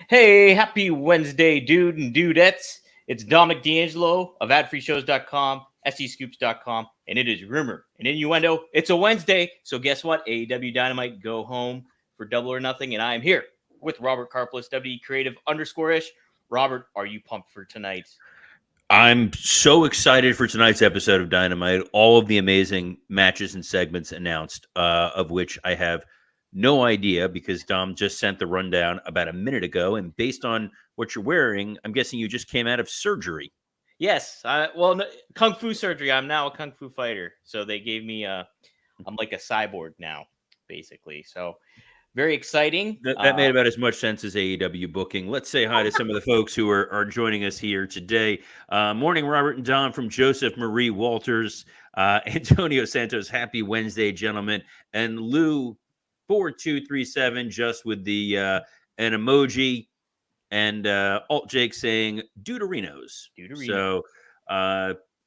Hey, happy Wednesday, dude and dudettes. It's Dominic D'Angelo of adfreeshows.com, scoops.com, and it is Rumor and Innuendo. It's a Wednesday, so guess what? AEW Dynamite go home for Double or Nothing, and I am here with Robert Karplis, WE Creative _ish. Robert, are you pumped for tonight? I'm so excited for tonight's episode of Dynamite. All of the amazing matches and segments announced, of which I have no idea because Dom just sent the rundown about a minute ago. And based on what you're wearing, I'm guessing you just came out of surgery. Yes, Kung Fu surgery. I'm now a Kung Fu fighter, so they gave me I'm like a cyborg now, basically. So very exciting. That made about as much sense as AEW booking. Let's say hi to some of the folks who are joining us here today. Morning, Robert and Don from Joseph Marie Walters, Antonio Santos. Happy Wednesday, gentlemen. And Lou 4237 just with the an emoji, and Alt Jake saying Deuterinos. So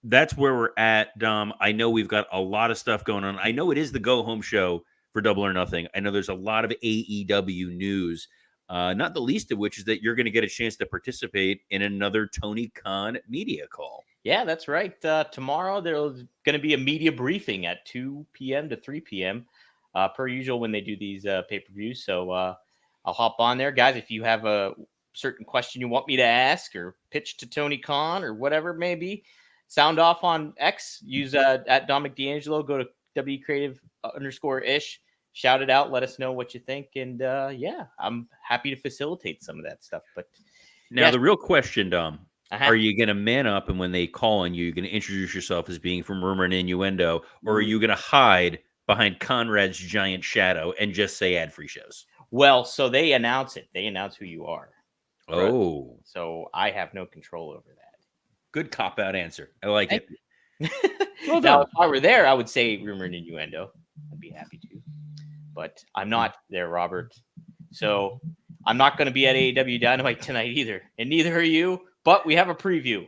that's where we're at, Dom. I know we've got a lot of stuff going on. I know it is the go home show for Double or Nothing. I know there's a lot of AEW news, not the least of which is that you're going to get a chance to participate in another Tony Khan media call. Yeah, that's right. Tomorrow there's going to be a media briefing at 2 p.m. to 3 p.m. Per usual when they do these pay-per-views. So I'll hop on there. Guys, if you have a certain question you want me to ask or pitch to Tony Khan or whatever it may be, sound off on X. Use at Dominic D'Angelo. Go to WE Creative _ish. Shout it out. Let us know what you think. And yeah, I'm happy to facilitate some of that stuff. But now the real question, Dom, uh-huh. Are you going to man up and when they call on you, you're going to introduce yourself as being from Rumor and Innuendo, or are you going to hide behind Conrad's giant shadow and just say ad free shows? Well, so they announce it. They announce who you are. Oh. Right? So I have no control over that. Good cop-out answer. I like it. Well, now, if I were there, I would say Rumor and Innuendo. I'd be happy to. But I'm not there, Robert. So I'm not going to be at AEW Dynamite tonight either. And neither are you. But we have a preview.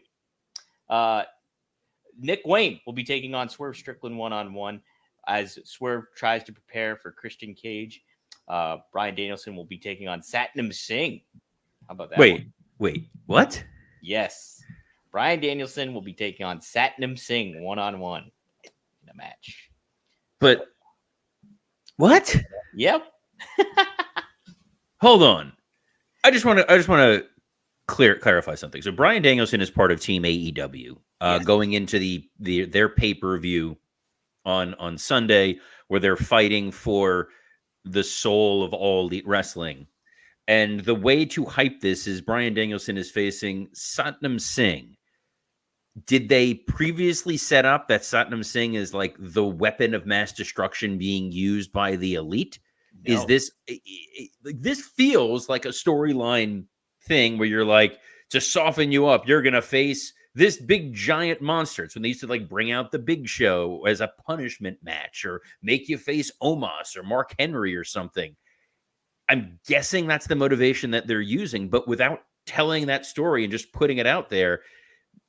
Nick Wayne will be taking on Swerve Strickland one-on-one as Swerve tries to prepare for Christian Cage. Bryan Danielson will be taking on Satnam Singh. How about that? Wait, what? Yes. Bryan Danielson will be taking on Satnam Singh one-on-one in a match. But what? Yep. Hold on. I just want to clarify something. So Bryan Danielson is part of Team AEW, yes, going into their pay-per-view on Sunday, where they're fighting for the soul of all elite wrestling. And the way to hype this is Bryan Danielson is facing Satnam Singh. Did they previously set up that Satnam Singh is like the weapon of mass destruction being used by the elite? No. Is this feels like a storyline thing where you're like, to soften you up, you're going to face this big giant monster. It's when they used to like bring out the Big Show as a punishment match or make you face Omos or Mark Henry or something. I'm guessing that's the motivation that they're using, but without telling that story and just putting it out there,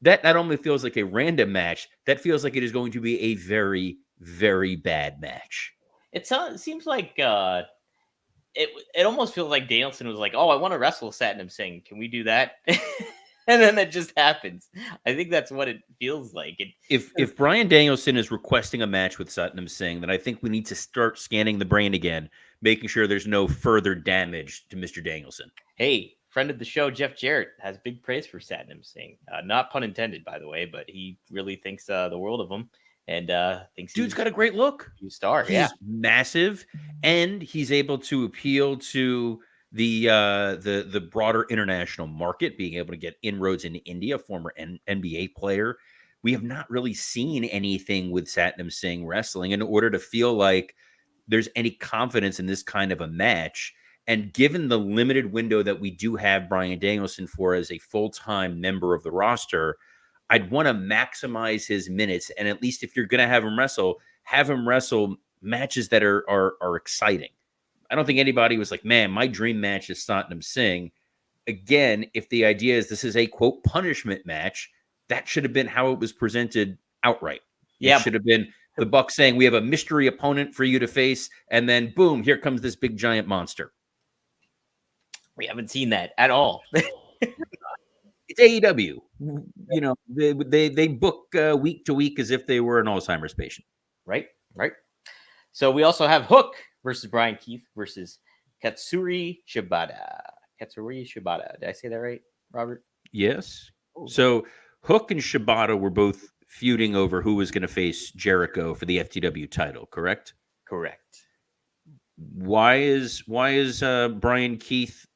that not only feels like a random match, that feels like it is going to be a very, very bad match. It seems like it almost feels like Danielson was like, "Oh, I want to wrestle Satnam Singh. Can we do that?" And then it just happens. I think that's what it feels like. If Bryan Danielson is requesting a match with Satnam Singh, then I think we need to start scanning the brain again, making sure there's no further damage to Mr. Danielson. Hey, friend of the show, Jeff Jarrett, has big praise for Satnam Singh. Not pun intended, by the way, but he really thinks the world of him. And thinks dude's got a great look. He's star. He's massive, and he's able to appeal to the broader international market, being able to get inroads into India, former NBA player. We have not really seen anything with Satnam Singh wrestling in order to feel like there's any confidence in this kind of a match. And given the limited window that we do have Bryan Danielson for as a full-time member of the roster, I'd want to maximize his minutes. And at least if you're going to have him wrestle matches that are exciting. I don't think anybody was like, man, my dream match is Satnam Singh. Again, if the idea is this is a, quote, punishment match, that should have been how it was presented outright. Yeah. It should have been the Bucks saying, we have a mystery opponent for you to face. And then, boom, here comes this big giant monster. We haven't seen that at all. It's AEW. You know, they book week to week as if they were an Alzheimer's patient. Right. So we also have Hook versus Brian Keith versus Katsuri Shibata. Did I say that right, Robert? Yes. Ooh. So Hook and Shibata were both feuding over who was going to face Jericho for the FTW title, correct? Correct. Why is Brian Keith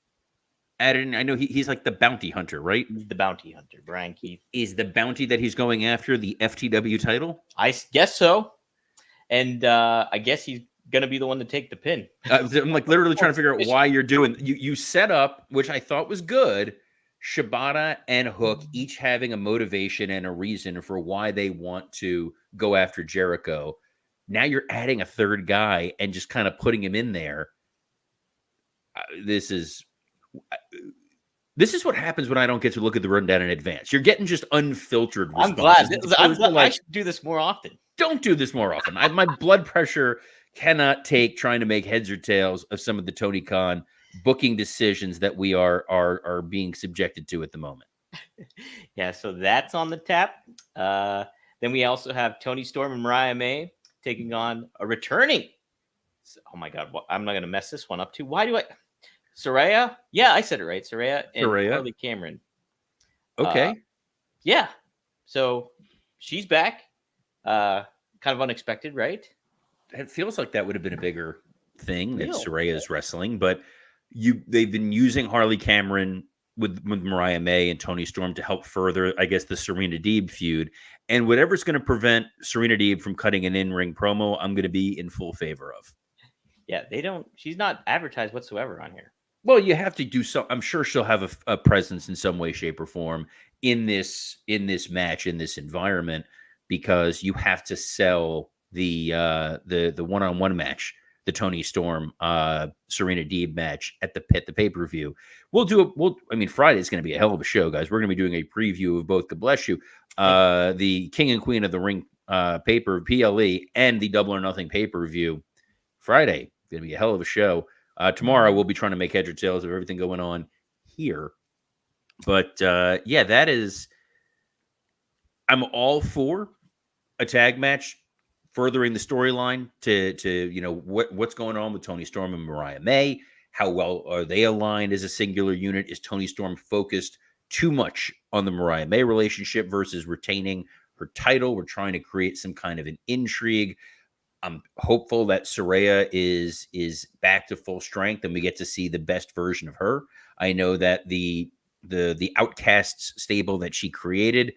added in? I know he's like the bounty hunter, right? He's the bounty hunter, Brian Keith. Is the bounty that he's going after the FTW title? I guess so. And I guess he's going to be the one to take the pin. I'm like literally trying to figure out why you're doing. You set up, which I thought was good, Shibata and Hook each having a motivation and a reason for why they want to go after Jericho. Now you're adding a third guy and just kind of putting him in there. This is what happens when I don't get to look at the rundown in advance. You're getting just unfiltered responses. I'm glad. I should do this more often. Don't do this more often. My blood pressure cannot take trying to make heads or tails of some of the Tony Khan booking decisions that we are being subjected to at the moment. Yeah, so that's on the tap. Then we also have Tony Storm and Mariah May taking on a returning. Oh my God, I'm not going to mess this one up too. Why do I? Saraya? Yeah, I said it right. Saraya and Harley Cameron. Okay. Yeah. So she's back. Kind of unexpected, right? It feels like that would have been a bigger thing that Saraya is wrestling, but they've been using Harley Cameron with Mariah May and Tony Storm to help further, I guess, the Serena Deeb feud. And whatever's going to prevent Serena Deeb from cutting an in-ring promo, I'm going to be in full favor of. Yeah, she's not advertised whatsoever on here. Well, you have to do so. I'm sure she'll have a presence in some way, shape, or form in this match, in this environment, because you have to sell the one-on-one match, the Tony Storm Serena Deeb match at the pay-per-view. Friday is going to be a hell of a show, guys. We're going to be doing a preview of both, God bless you, the King and Queen of the Ring PLE and the Double or Nothing pay-per-view Friday. Going to be a hell of a show. Tomorrow we'll be trying to make heads or tails of everything going on here. But that is, I'm all for a tag match furthering the storyline to what's going on with Tony Storm and Mariah May. How well are they aligned as a singular unit? Is Tony Storm focused too much on the Mariah May relationship versus retaining her title? We're trying to create some kind of an intrigue. I'm hopeful that Saraya is back to full strength and we get to see the best version of her. I know that the Outcasts stable that she created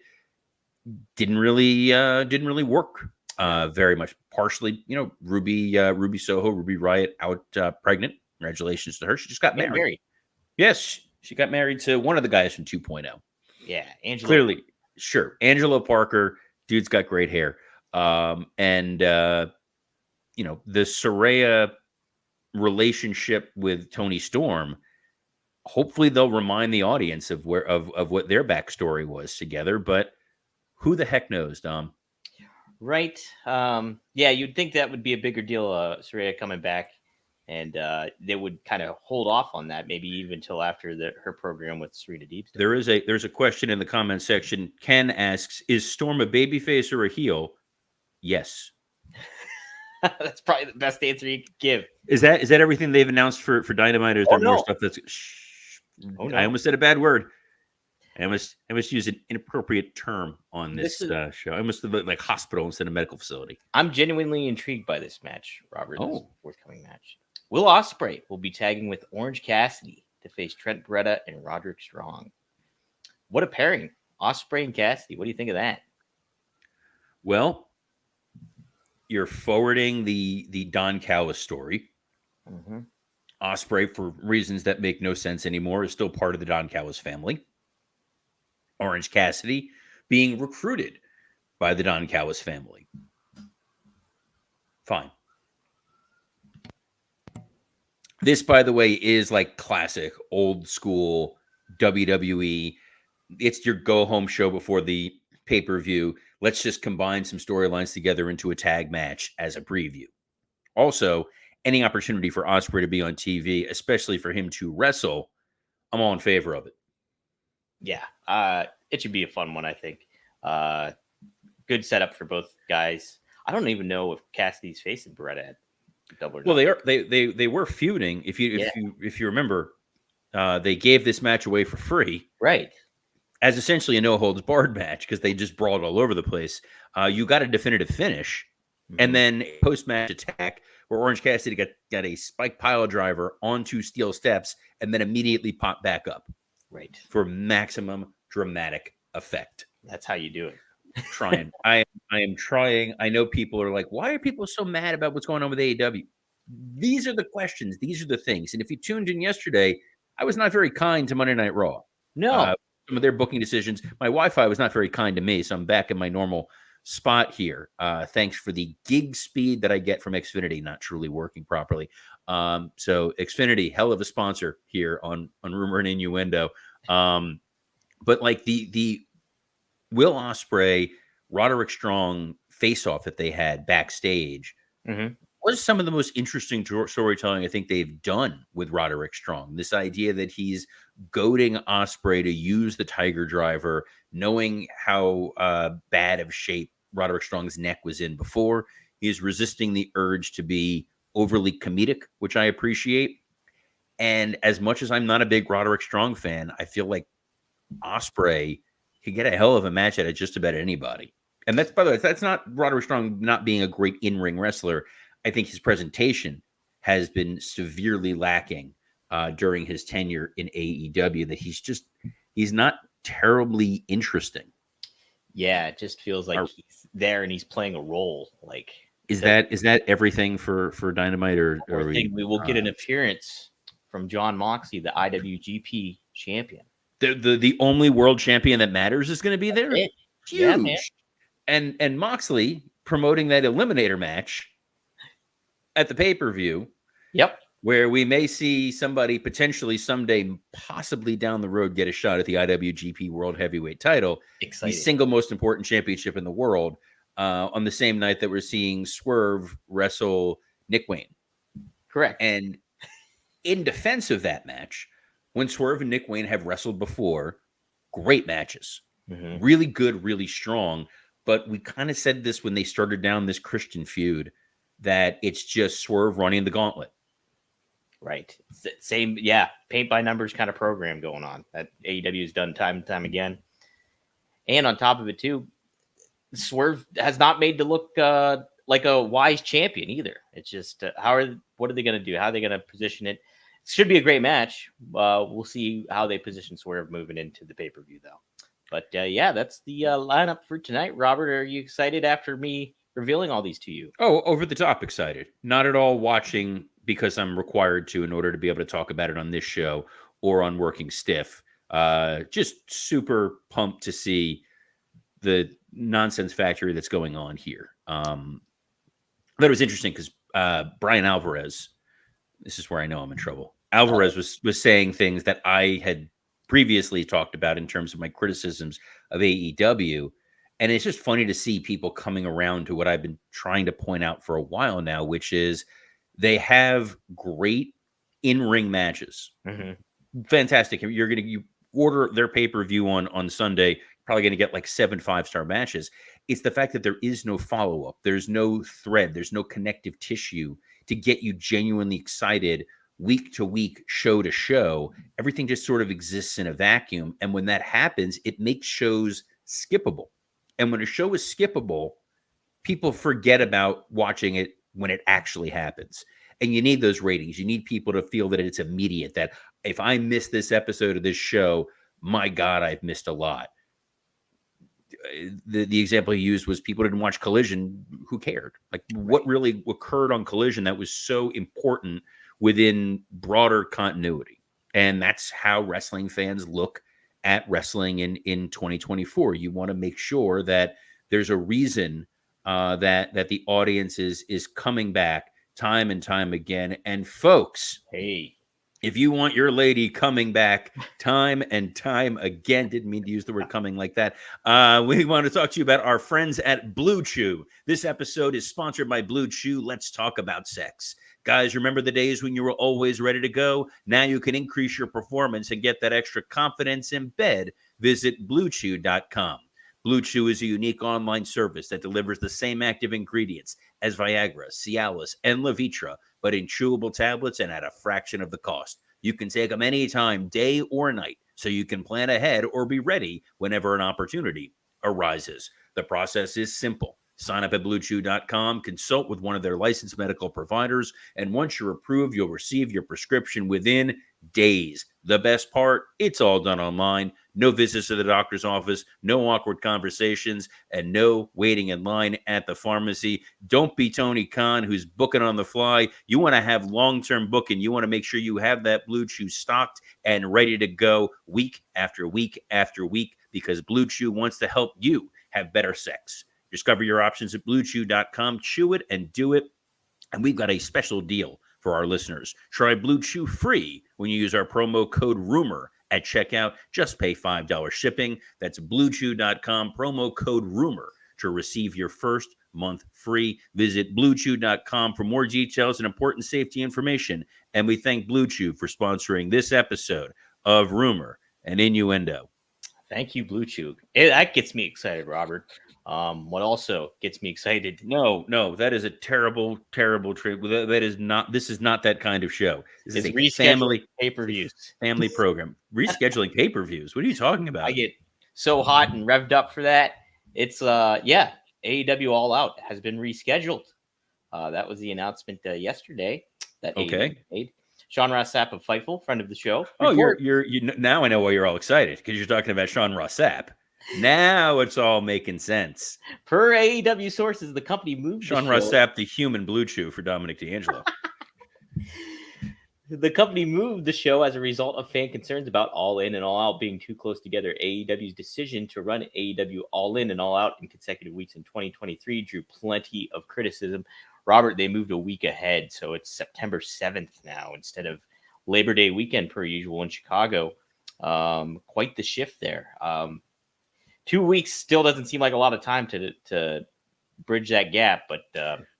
didn't really work very much. Partially, Ruby Soho, Ruby Riott out pregnant. Congratulations to her. She just got married. Yes, she got married to one of the guys from 2.0. Yeah, Angelo. Clearly, sure. Angelo Parker, dude's got great hair. The Saraya relationship with Tony Storm, hopefully they'll remind the audience of what their backstory was together, but who the heck knows, Dom? Right. You'd think that would be a bigger deal, Saraya coming back, and they would kind of hold off on that, maybe even until after her program with Serena Deeb. There's a question in the comment section. Ken asks, is Storm a babyface or a heel? Yes. That's probably the best answer you could give. Is that everything they've announced for Dynamite? Or is there more stuff that's? No. I almost said a bad word. I must use an inappropriate term on this show. I must have like hospital instead of medical facility. I'm genuinely intrigued by this match, Robert. This forthcoming match. Will Ospreay will be tagging with Orange Cassidy to face Trent Beretta and Roderick Strong. What a pairing, Ospreay and Cassidy. What do you think of that? Well, you're forwarding the Don Callis story. Mm-hmm. Ospreay, for reasons that make no sense anymore, is still part of the Don Callis family. Orange Cassidy being recruited by the Don Callis family. Fine. This, by the way, is like classic old school WWE. It's your go-home show before the pay-per-view. Let's just combine some storylines together into a tag match as a preview. Also, any opportunity for Ospreay to be on TV, especially for him to wrestle, I'm all in favor of it. Yeah, it should be a fun one, I think. Good setup for both guys. I don't even know if Cassidy's facing Beretta at Double or Well, Nothing. they were feuding. If you Yeah, remember, they gave this match away for free right. as essentially a no holds barred match because they just brawled all over the place. You got a definitive finish, and Mhm. then a post match attack where Orange Cassidy got a spike pile driver onto steel steps and then immediately popped back up Right. for maximum dramatic effect. That's how you do it. Trying, I am trying. I know people are like, why are people so mad about what's going on with AEW? These are the questions. These are the things. And if you tuned in yesterday, I was not very kind to Monday Night Raw. No. Some of their booking decisions. My Wi-Fi was not very kind to me, so I'm back in my normal spot here. Thanks for the gig speed that I get from Xfinity not truly working properly. So Xfinity, hell of a sponsor here on Rumor and Innuendo. But like the Will Ospreay, Roderick Strong face-off that they had backstage Mhm. was some of the most interesting storytelling I think they've done with Roderick Strong. This idea that he's goading Ospreay to use the Tiger Driver, knowing how bad of shape Roderick Strong's neck was in before. He's resisting the urge to be overly comedic, which I appreciate. And as much as I'm not a big Roderick Strong fan, I feel like Ospreay could get a hell of a match out of just about anybody. And that's, by the way, that's not Roderick Strong not being a great in-ring wrestler. I think his presentation has been severely lacking during his tenure in AEW. That he's not terribly interesting. Yeah, it just feels like he's there and he's playing a role. Like, Is that everything for Dynamite, or we will get an appearance from John Moxley, the IWGP champion. The only world champion that matters is going to be there? It. Huge. Yeah, man. And Moxley promoting that eliminator match at the pay-per-view. Yep. Where we may see somebody potentially someday, possibly down the road, get a shot at the IWGP World Heavyweight title. Exciting. The single most important championship in the world, on the same night that we're seeing Swerve wrestle Nick Wayne. Correct. And in defense of that match, when Swerve and Nick Wayne have wrestled before, great matches. Mhm. Really good, really strong. But we kind of said this when they started down this Christian feud, that it's just Swerve running the gauntlet. Right. Same, yeah, paint by numbers kind of program going on that AEW has done time and time again. And on top of it, too, Swerve has not made to look like a wise champion either. It's just, what are they going to do? How are they going to position it? It should be a great match. We'll see how they position Swerve moving into the pay-per-view, though. But yeah, that's the lineup for tonight. Robert, are you excited after me revealing all these to you? Oh, over the top excited. Not at all watching because I'm required to in order to be able to talk about it on this show or on Working Stiff. Just super pumped to see the nonsense factory that's going on here. But it was interesting because Brian Alvarez, this is where I know I'm in trouble. Alvarez was saying things that I had previously talked about in terms of my criticisms of AEW. And it's just funny to see people coming around to what I've been trying to point out for a while now, which is they have great in-ring matches. Mm-hmm. Fantastic. You order their pay-per-view on Sunday, probably going to get like 7 5-star matches. It's the fact that there is no follow-up. There's no thread. There's no connective tissue to get you genuinely excited week to week, show to show. Everything just sort of exists in a vacuum. And when that happens, it makes shows skippable. And when a show is skippable, people forget about watching it when it actually happens. And you need those ratings. You need people to feel that it's immediate, that if I miss this episode of this show, my God, I've missed a lot. The example he used was people didn't watch Collision. Who cared? Like, what really occurred on Collision that was so important within broader continuity? And that's how wrestling fans look at wrestling in 2024. You want to make sure that there's a reason that the audience is coming back time and time again. And folks, hey, if you want your lady coming back time and time again, didn't mean to use the word coming like that. We want to talk to you about our friends at Blue Chew. This episode is sponsored by Blue Chew. Let's talk about sex. Guys, remember the days when you were always ready to go? Now you can increase your performance and get that extra confidence in bed. Visit BlueChew.com. Blue Chew is a unique online service that delivers the same active ingredients as Viagra, Cialis, and Levitra, but in chewable tablets and at a fraction of the cost. You can take them anytime, day or night, so you can plan ahead or be ready whenever an opportunity arises. The process is simple. Sign up at BlueChew.com, consult with one of their licensed medical providers, and once you're approved, you'll receive your prescription within days. The best part, it's all done online. No visits to the doctor's office, no awkward conversations, and no waiting in line at the pharmacy. Don't be Tony Khan, who's booking on the fly. You want to have long-term booking. You want to make sure you have that Blue Chew stocked and ready to go week after week after week, because Blue Chew wants to help you have better sex. Discover your options at BlueChew.com. Chew it and do it. And we've got a special deal for our listeners. Try Blue Chew free when you use our promo code RUMOR at checkout. Just pay $5 shipping. That's BlueChew.com, promo code RUMOR to receive your first month free. Visit BlueChew.com for more details and important safety information. And we thank Blue Chew for sponsoring this episode of Rumor and Innuendo. Thank you, Blue Chew. That gets me excited, Robert. What also gets me excited? No, that is a terrible, terrible trip. That is not. This is not that kind of show. This is a family pay-per-views, family program. Rescheduling pay-per-views. What are you talking about? I get so hot and revved up for that. It's AEW All Out has been rescheduled. That was the announcement yesterday that AEW made. Sean Ross Sapp of Fightful, friend of the show. You're now I know why you're all excited, because you're talking about Sean Ross Sapp. Now it's all making sense. Per AEW sources, the company moved Sean Ross Sapp, the human Blue Chew for Dominic D'Angelo. The company moved the show as a result of fan concerns about All In and All Out being too close together. AEW's decision to run AEW All In and All Out in consecutive weeks in 2023 drew plenty of criticism. Robert, they moved a week ahead, so it's September 7th now instead of Labor Day weekend per usual in Chicago. Quite the shift there. 2 weeks still doesn't seem like a lot of time to bridge that gap, but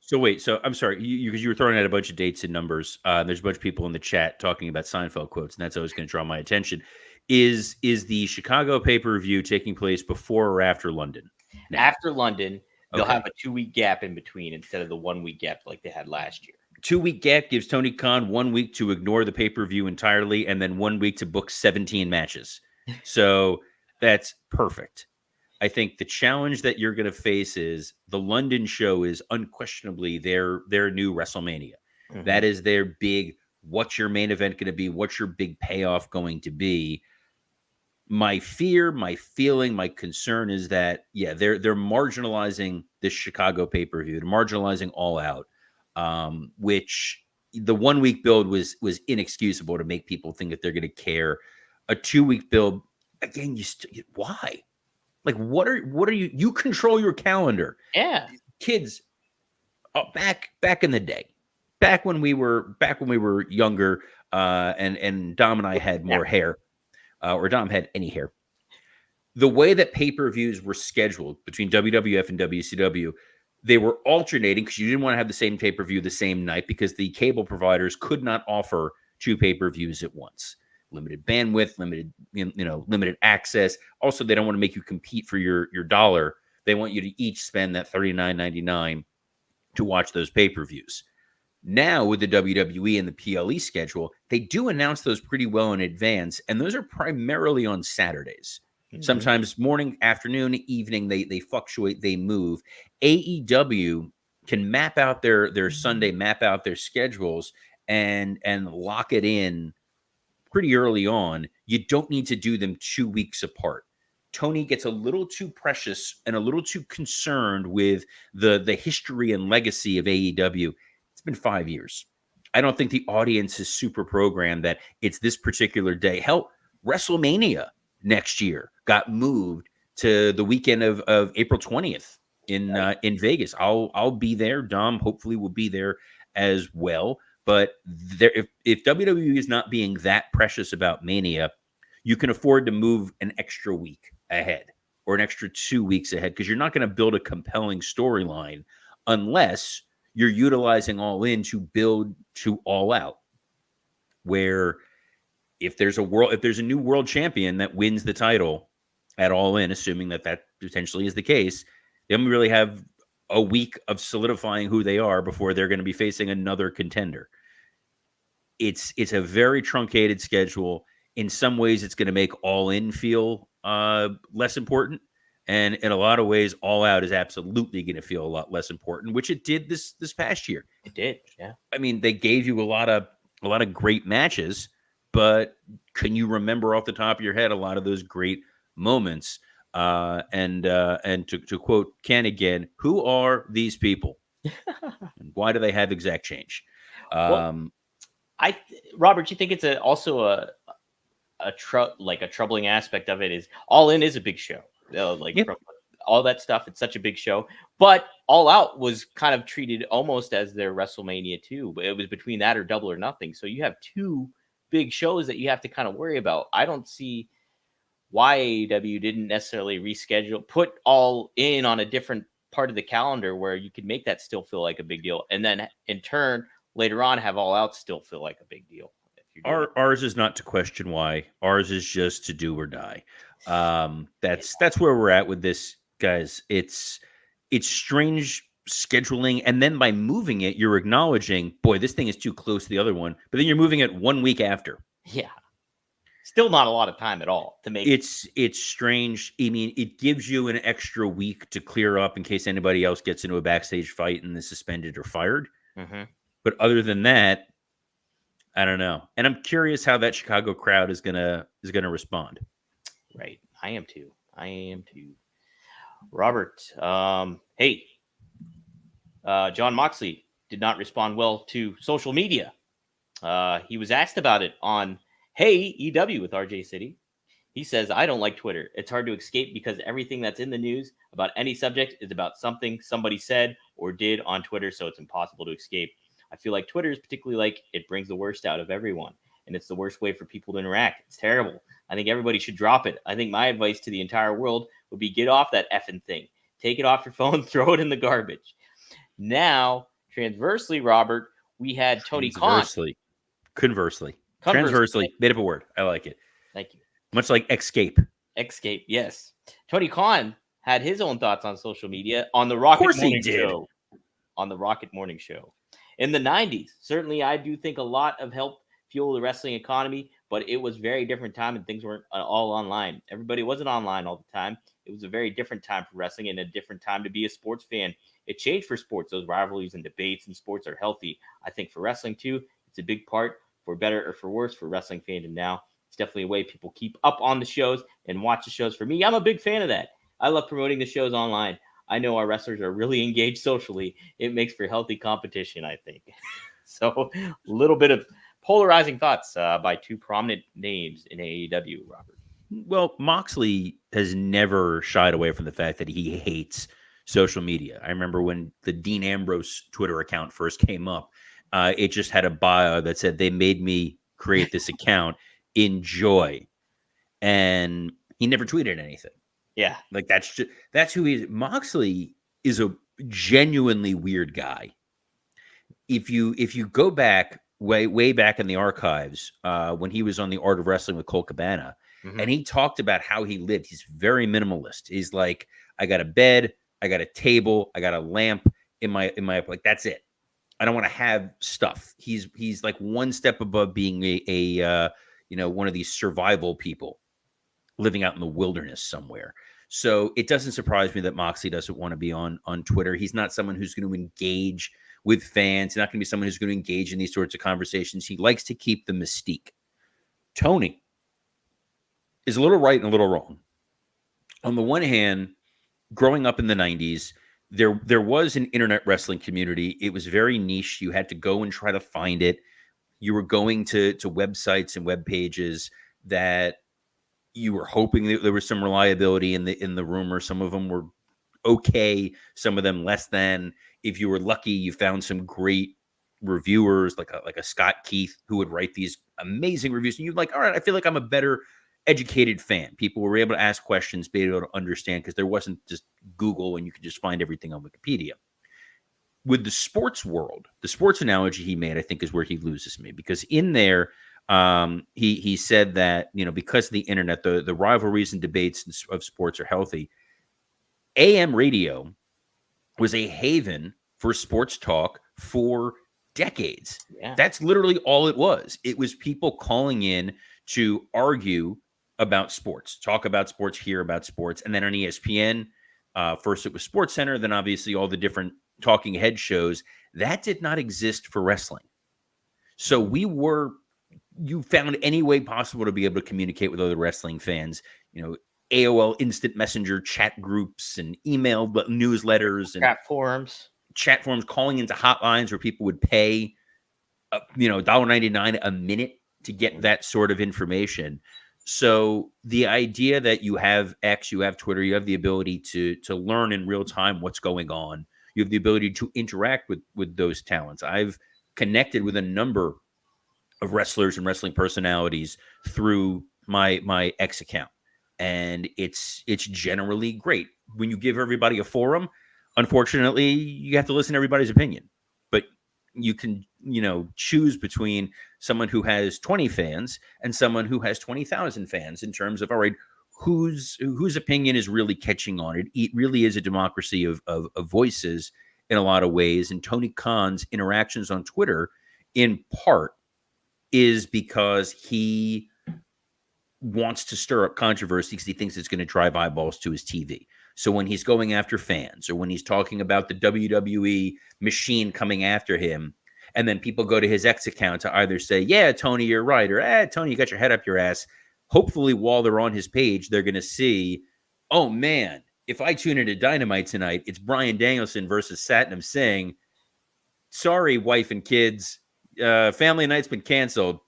So I'm sorry, because you were throwing out a bunch of dates and numbers. There's a bunch of people in the chat talking about Seinfeld quotes, and that's always going to draw my attention. Is the Chicago pay-per-view taking place before or after London? Now? After London, they'll have a 2 week gap in between instead of the 1 week gap like they had last year. 2 week gap gives Tony Khan 1 week to ignore the pay-per-view entirely, and then 1 week to book 17 matches. So that's perfect. I think the challenge that you're going to face is the London show is unquestionably their new WrestleMania. Mm-hmm. That is their big, what's your main event going to be? What's your big payoff going to be? My fear, my feeling, my concern is that, they're marginalizing this Chicago pay-per-view. They're marginalizing All Out, which the 1 week build was inexcusable to make people think that they're going to care. A 2 week build, again, why? Like, what are you control your calendar? Yeah. Kids, back in the day, back when we were younger, and Dom and I had more hair, or Dom had any hair. The way that pay-per-views were scheduled between WWF and WCW, they were alternating because you didn't want to have the same pay-per-view the same night because the cable providers could not offer 2 pay-per-views at once. Limited bandwidth, limited access. Also, they don't want to make you compete for your dollar. They want you to each spend that $39.99 to watch those pay-per-views. Now, with the WWE and the PLE schedule, they do announce those pretty well in advance, and those are primarily on Saturdays. Mm-hmm. Sometimes morning, afternoon, evening, they fluctuate, they move. AEW can map out their Sunday, map out their schedules, and lock it in pretty early on. You don't need to do them 2 weeks apart. Tony gets a little too precious and a little too concerned with the history and legacy of AEW. It's been 5 years. I don't think the audience is super programmed that it's this particular day. Hell, WrestleMania next year got moved to the weekend of April 20th in Vegas. I'll be there. Dom hopefully will be there as well. But if WWE is not being that precious about Mania, you can afford to move an extra week ahead or an extra 2 weeks ahead, because you're not going to build a compelling storyline unless you're utilizing All In to build to All Out, where if there's a new world champion that wins the title at All In, assuming that potentially is the case, they only really have a week of solidifying who they are before they're going to be facing another contender. It's a very truncated schedule. In some ways, it's going to make All In feel less important, and in a lot of ways, All Out is absolutely going to feel a lot less important, which it did this past year. It did, yeah. I mean, they gave you a lot of great matches, but can you remember off the top of your head a lot of those great moments? And to quote Ken again, who are these people? And why do they have exact change? Well, Um, Robert, you think it's also a troubling aspect of it is All In is a big show. Like yeah, from all that stuff, it's such a big show. But All Out was kind of treated almost as their WrestleMania too. But it was between that or Double or Nothing. So you have two big shows that you have to kind of worry about. I don't see why AEW didn't necessarily reschedule, put All In on a different part of the calendar where you could make that still feel like a big deal, and then in turn later on have All Out still feel like a big deal. If you're doing ours is not to question why. Ours is just to do or die. it. That's where we're at with this, guys. It's strange scheduling, and then by moving it, you're acknowledging, boy, this thing is too close to the other one. But then you're moving it 1 week after. Yeah, still not a lot of time at all to make. It's strange. I mean, it gives you an extra week to clear up in case anybody else gets into a backstage fight and is suspended or fired. Mm-hmm. But other than that, I don't know. And I'm curious how that Chicago crowd is gonna respond. Right, I am too. Robert, hey, John Moxley did not respond well to social media. He was asked about it on Hey EW with RJ City. He says, I don't like Twitter. It's hard to escape because everything that's in the news about any subject is about something somebody said or did on Twitter, so it's impossible to escape. I feel like Twitter is particularly like it brings the worst out of everyone, and it's the worst way for people to interact. It's terrible. I think everybody should drop it. I think my advice to the entire world would be get off that effing thing. Take it off your phone, throw it in the garbage. Now, transversely, Robert, we had Tony Khan. Transversely, made up a word. I like it. Thank you. Much like escape. Escape, yes. Tony Khan had his own thoughts on social media on the Rocket Morning Show. On the Rocket Morning Show. In the 90s, certainly I do think a lot of help fuel the wrestling economy, but it was a very different time and things weren't all online. Everybody wasn't online all the time. It was a very different time for wrestling and a different time to be a sports fan. It changed for sports. Those rivalries and debates and sports are healthy. I think for wrestling too, it's a big part, for better or for worse, for wrestling fandom now. It's definitely a way people keep up on the shows and watch the shows. For me, I'm a big fan of that. I love promoting the shows online. I know our wrestlers are really engaged socially. It makes for healthy competition, I think. So a little bit of polarizing thoughts by two prominent names in AEW, Robert. Well, Moxley has never shied away from the fact that he hates social media. I remember when the Dean Ambrose Twitter account first came up, it just had a bio that said, they made me create this account. Enjoy. And he never tweeted anything. Yeah. Like that's who he is. Moxley is a genuinely weird guy. If you go back way back in the archives, when he was on the Art of Wrestling with Cole Cabana, and he talked about how he lived. He's very minimalist. He's like, I got a bed, I got a table, I got a lamp in my like that's it. I don't want to have stuff. He's like one step above being a one of these survival people living out in the wilderness somewhere. So it doesn't surprise me that Moxley doesn't want to be on Twitter. He's not someone who's going to engage with fans. He's not going to be someone who's going to engage in these sorts of conversations. He likes to keep the mystique. Tony is a little right and a little wrong. On the one hand, growing up in the 90s, there was an internet wrestling community. It was very niche. You had to go and try to find it. You were going to websites and web pages that you were hoping that there was some reliability in the rumor. Some of them were okay, some of them less than. If you were lucky, you found some great reviewers like a Scott Keith who would write these amazing reviews, and you're like, all right, I feel like I'm a better educated fan. People were able to ask questions, be able to understand, because there wasn't just Google and you could just find everything on Wikipedia. with the sports world, the sports analogy he made, I think, is where he loses me, because in there, he said that, because of the internet, the rivalries and debates of sports are healthy. AM radio was a haven for sports talk for decades. Yeah. That's literally all it was. It was people calling in to argue about sports, talk about sports, hear about sports. And then on ESPN, first it was Sports Center, then obviously all the different talking head shows. That did not exist for wrestling. So you found any way possible to be able to communicate with other wrestling fans, AOL instant messenger chat groups and email newsletters and chat forums, calling into hotlines where people would pay, $1.99 a minute to get that sort of information. So the idea that you have X, you have Twitter, you have the ability to learn in real time what's going on. You have the ability to interact with those talents. I've connected with a number of wrestlers and wrestling personalities through my X account, and it's generally great. When you give everybody a forum, unfortunately, you have to listen to everybody's opinion, but you can choose between someone who has 20 fans and someone who has 20,000 fans in terms of, all right, whose opinion is really catching on. It really is a democracy of voices in a lot of ways. And Tony Khan's interactions on Twitter, in part, is because he wants to stir up controversy because he thinks it's going to drive eyeballs to his TV. So when he's going after fans, or when he's talking about the WWE machine coming after him, and then people go to his X account to either say, yeah, Tony, you're right, or Tony, you got your head up your ass. Hopefully, while they're on his page, they're going to see, oh man, if I tune into Dynamite tonight, it's Bryan Danielson versus Satnam Singh. Sorry, wife and kids, family night's been canceled.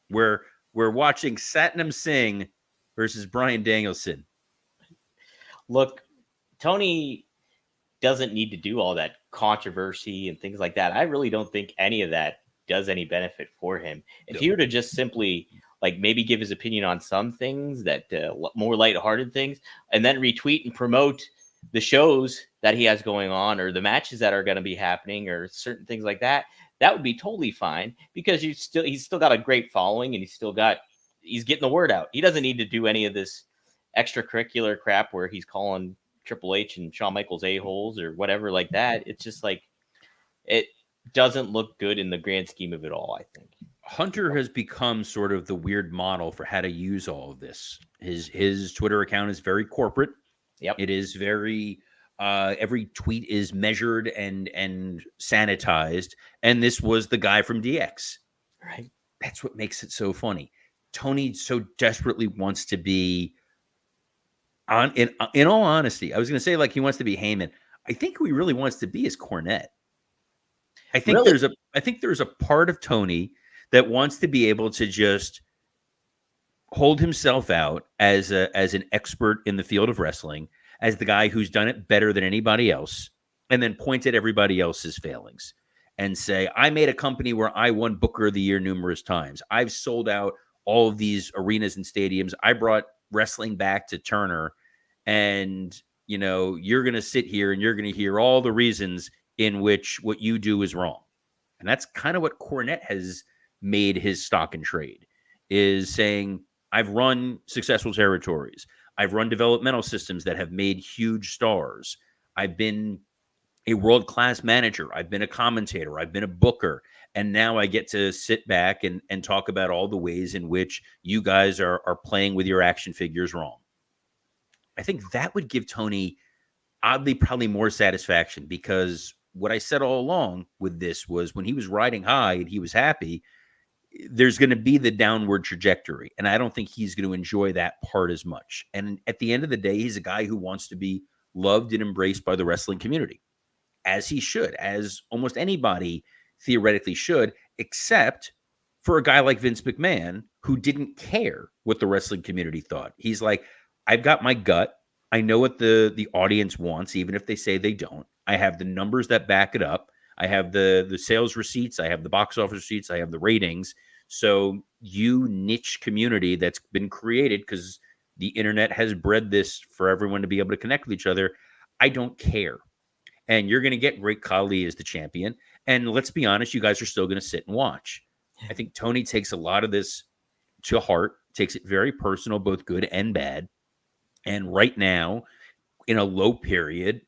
We're watching Satnam Singh versus Bryan Danielson. Look, Tony doesn't need to do all that controversy and things like that. I really don't think any of that does any benefit for him. If he were to just simply maybe give his opinion on some things, that more lighthearted things, and then retweet and promote the shows that he has going on, or the matches that are going to be happening, or certain things like that, that would be totally fine, because he's still got a great following, and he's getting the word out. He doesn't need to do any of this extracurricular crap where he's calling Triple H and Shawn Michaels a-holes or whatever like that. It's just it doesn't look good in the grand scheme of it all, I think. Hunter has become sort of the weird model for how to use all of this. His Twitter account is very corporate. Yep. It is very every tweet is measured and sanitized. And this was the guy from DX. Right. That's what makes it so funny. Tony so desperately wants to be in all honesty, I was going to say he wants to be Heyman. I think who he really wants to be is Cornette. I think there's a part of Tony that wants to be able to just hold himself out as an expert in the field of wrestling, as the guy who's done it better than anybody else, and then point at everybody else's failings and say, I made a company where I won Booker of the Year numerous times. I've sold out all of these arenas and stadiums. I brought wrestling back to Turner, and you're going to sit here and you're going to hear all the reasons in which what you do is wrong. And that's kind of what Cornette has made his stock and trade, is saying, I've run successful territories. I've run developmental systems that have made huge stars. I've been a world-class manager. I've been a commentator. I've been a booker. And now I get to sit back and talk about all the ways in which you guys are playing with your action figures wrong. I think that would give Tony, oddly, probably more satisfaction, because what I said all along with this was, when he was riding high and he was happy, there's going to be the downward trajectory. And I don't think he's going to enjoy that part as much. And at the end of the day, he's a guy who wants to be loved and embraced by the wrestling community, as he should, as almost anybody theoretically should, except for a guy like Vince McMahon, who didn't care what the wrestling community thought. He's like, I've got my gut. I know what the audience wants, even if they say they don't. I have the numbers that back it up. I have the sales receipts. I have the box office receipts. I have the ratings. So you niche community that's been created because the internet has bred this for everyone to be able to connect with each other, I don't care. and you're going to get Great Khali as the champion. And let's be honest, you guys are still going to sit and watch. I think Tony takes a lot of this to heart, takes it very personal, both good and bad. And right now, in a low period,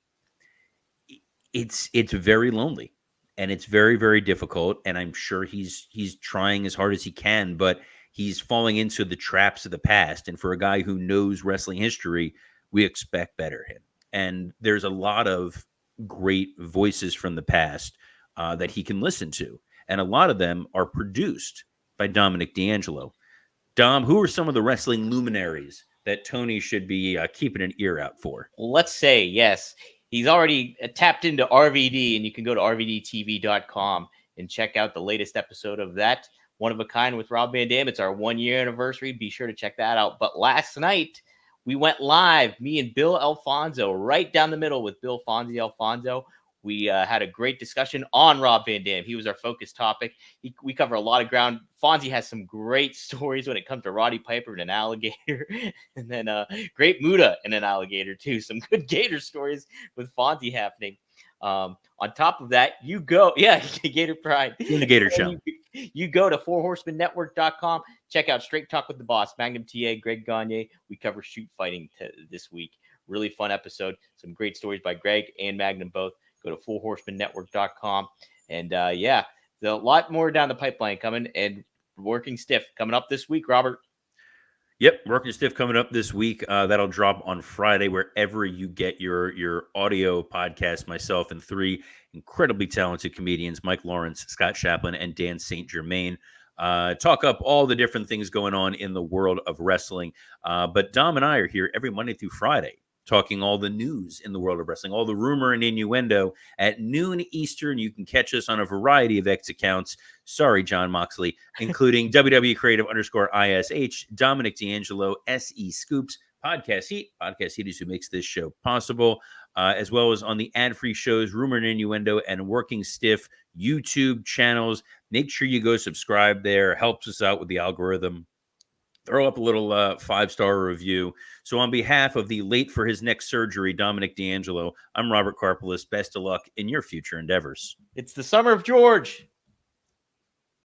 it's very lonely and it's very, very difficult. And I'm sure he's trying as hard as he can, but he's falling into the traps of the past. And for a guy who knows wrestling history, we expect better him. And there's a lot of great voices from the past that he can listen to. And a lot of them are produced by Dominic D'Angelo. Dom, who are some of the wrestling luminaries that Tony should be keeping an ear out for? Let's say, yes, he's already tapped into RVD, and you can go to rvdtv.com and check out the latest episode of that One of a Kind with Rob Van Dam. It's our 1 year anniversary. Be sure to check that out. But last night, we went live, me and Bill Alfonso, right down the middle with Bill Fonzie Alfonso. We had a great discussion on Rob Van Dam. He was our focus topic. We cover a lot of ground. Fonzie has some great stories when it comes to Roddy Piper and an alligator, and then great Muda and an alligator too. Some good gator stories with Fonzie happening. On top of that, you go, Gator Pride. In the Gator Show. You go to fourhorsemanetwork.com. Check out Straight Talk with the Boss, Magnum TA, Greg Gagne. We cover shoot fighting this week. Really fun episode. Some great stories by Greg and Magnum both. Go to fourhorsemanetwork.com. And there's a lot more down the pipeline coming, and Working Stiff coming up this week, Robert. Yep, Working Stiff coming up this week. That'll drop on Friday wherever you get your audio podcast. Myself and three incredibly talented comedians, Mike Lawrence, Scott Chaplin, and Dan St. Germain. Talk up all the different things going on in the world of wrestling. But Dom and I are here every Monday through Friday, talking all the news in the world of wrestling, all the rumor and innuendo at noon Eastern. You can catch us on a variety of X accounts. Sorry, John Moxley, including WWE Creative _ISH, Dominic D'Angelo, SE Scoops, Podcast Heat. Podcast Heat is who makes this show possible, as well as on the ad-free shows, Rumor and Innuendo and Working Stiff YouTube channels. Make sure you go subscribe there. Helps us out with the algorithm. Throw up a little 5-star review. So on behalf of the late for his next surgery, Dominic D'Angelo, I'm Robert Karpelis. Best of luck in your future endeavors. It's the summer of George.